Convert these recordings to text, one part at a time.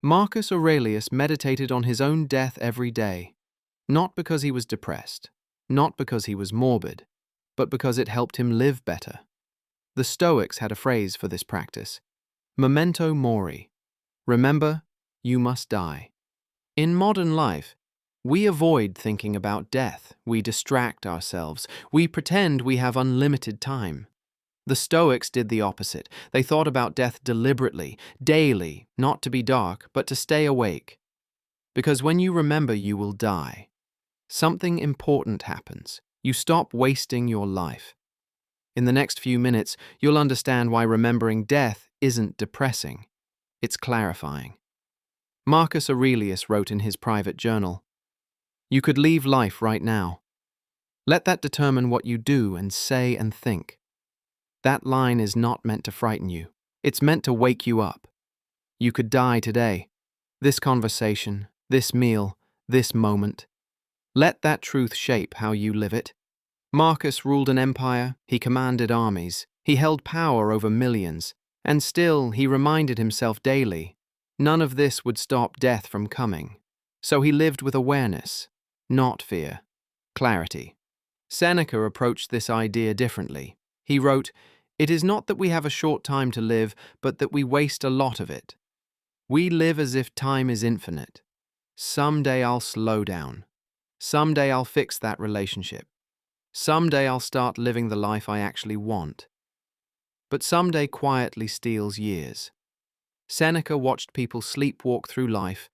Marcus Aurelius meditated on his own death every day, not because he was depressed, not because he was morbid, but because it helped him live better. The Stoics had a phrase for this practice: Memento Mori. Remember, you must die. In modern life, we avoid thinking about death, we distract ourselves, we pretend we have unlimited time. The Stoics did the opposite. They thought about death deliberately, daily, not to be dark, but to stay awake. Because when you remember you will die, something important happens. You stop wasting your life. In the next few minutes, you'll understand why remembering death isn't depressing. It's clarifying. Marcus Aurelius wrote in his private journal, "You could leave life right now. Let that determine what you do and say and think." That line is not meant to frighten you. It's meant to wake you up. You could die today. This conversation, this meal, this moment. Let that truth shape how you live it. Marcus ruled an empire, he commanded armies, he held power over millions, and still he reminded himself daily, none of this would stop death from coming. So he lived with awareness, not fear. Clarity. Seneca approached this idea differently. He wrote, "It is not that we have a short time to live, but that we waste a lot of it. We live as if time is infinite. Someday I'll slow down. Someday I'll fix that relationship. Someday I'll start living the life I actually want." But someday quietly steals years. Seneca watched people sleepwalk through life,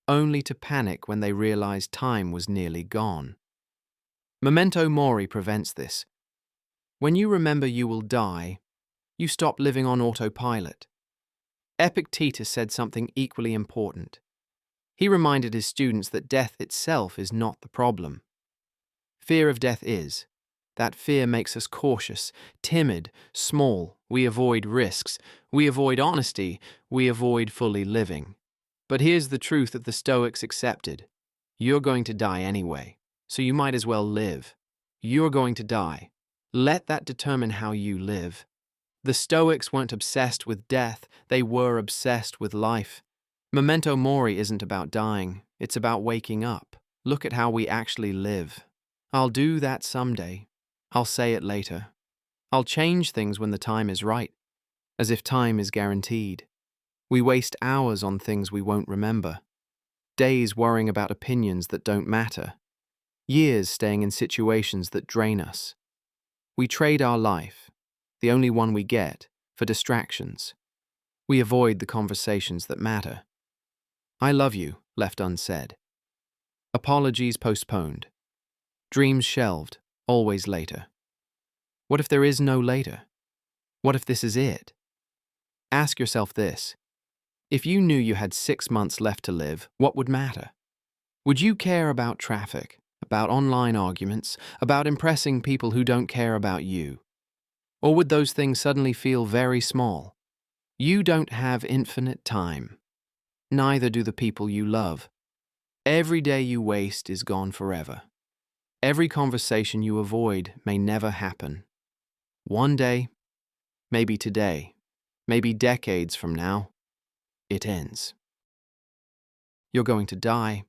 only to panic when they realized time was nearly gone. Memento Mori prevents this. When you remember you will die, you stop living on autopilot. Epictetus said something equally important. He reminded his students that death itself is not the problem. Fear of death is. That fear makes us cautious, timid, small. We avoid risks. We avoid honesty. We avoid fully living. But here's the truth that the Stoics accepted. You're going to die anyway, so you might as well live. You're going to die. Let that determine how you live. The Stoics weren't obsessed with death, they were obsessed with life. Memento Mori isn't about dying, it's about waking up. Look at how we actually live. I'll do that someday. I'll say it later. I'll change things when the time is right, as if time is guaranteed. We waste hours on things we won't remember. Days worrying about opinions that don't matter. Years staying in situations that drain us. We trade our life, the only one we get, for distractions. We avoid the conversations that matter. I love you, left unsaid. Apologies postponed. Dreams shelved, always later. What if there is no later? What if this is it? Ask yourself this. If you knew you had 6 months left to live, what would matter? Would you care about traffic, about online arguments, about impressing people who don't care about you? Or would those things suddenly feel very small? You don't have infinite time. Neither do the people you love. Every day you waste is gone forever. Every conversation you avoid may never happen. One day, maybe today, maybe decades from now, it ends. You're going to die.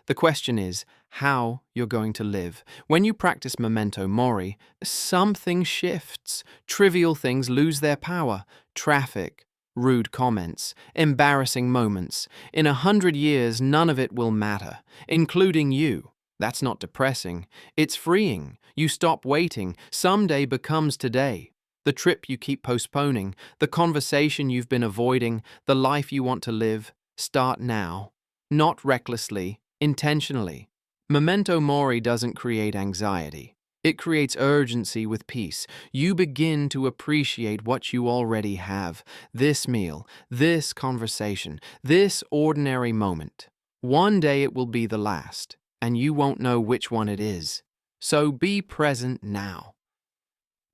The question is how you're going to live. When you practice Memento Mori, something shifts. Trivial things lose their power. Traffic, rude comments, embarrassing moments. In 100 years, none of it will matter, including you. That's not depressing. It's freeing. You stop waiting. Someday becomes today. The trip you keep postponing, the conversation you've been avoiding, the life you want to live, start now. Not recklessly, intentionally. Memento Mori doesn't create anxiety. It creates urgency with peace. You begin to appreciate what you already have. This meal, this conversation, this ordinary moment. One day it will be the last, and you won't know which one it is. So be present now.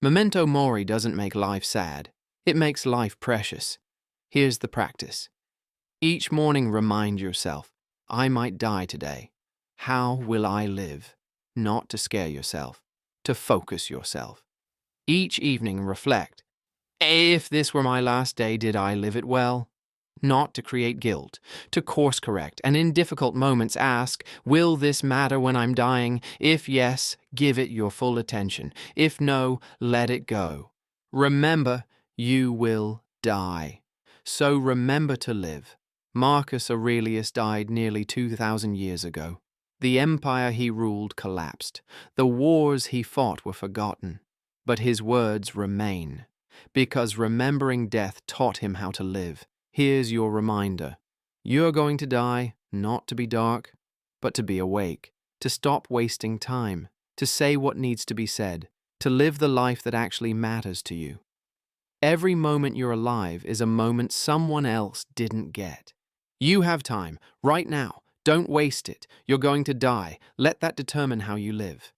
Memento Mori doesn't make life sad. It makes life precious. Here's the practice. Each morning remind yourself, I might die today. How will I live? Not to scare yourself, to focus yourself. Each evening reflect, if this were my last day, did I live it well? not to create guilt, to course correct, and in difficult moments ask, will this matter when I'm dying? If yes, give it your full attention. If no, let it go. Remember, you will die. So remember to live. Marcus Aurelius died nearly 2,000 years ago. The empire he ruled collapsed. The wars he fought were forgotten. But his words remain, because remembering death taught him how to live. Here's your reminder. You're going to die, not to be dark, but to be awake, to stop wasting time, to say what needs to be said, to live the life that actually matters to you. Every moment you're alive is a moment someone else didn't get. You have time, right now. Don't waste it. You're going to die. Let that determine how you live.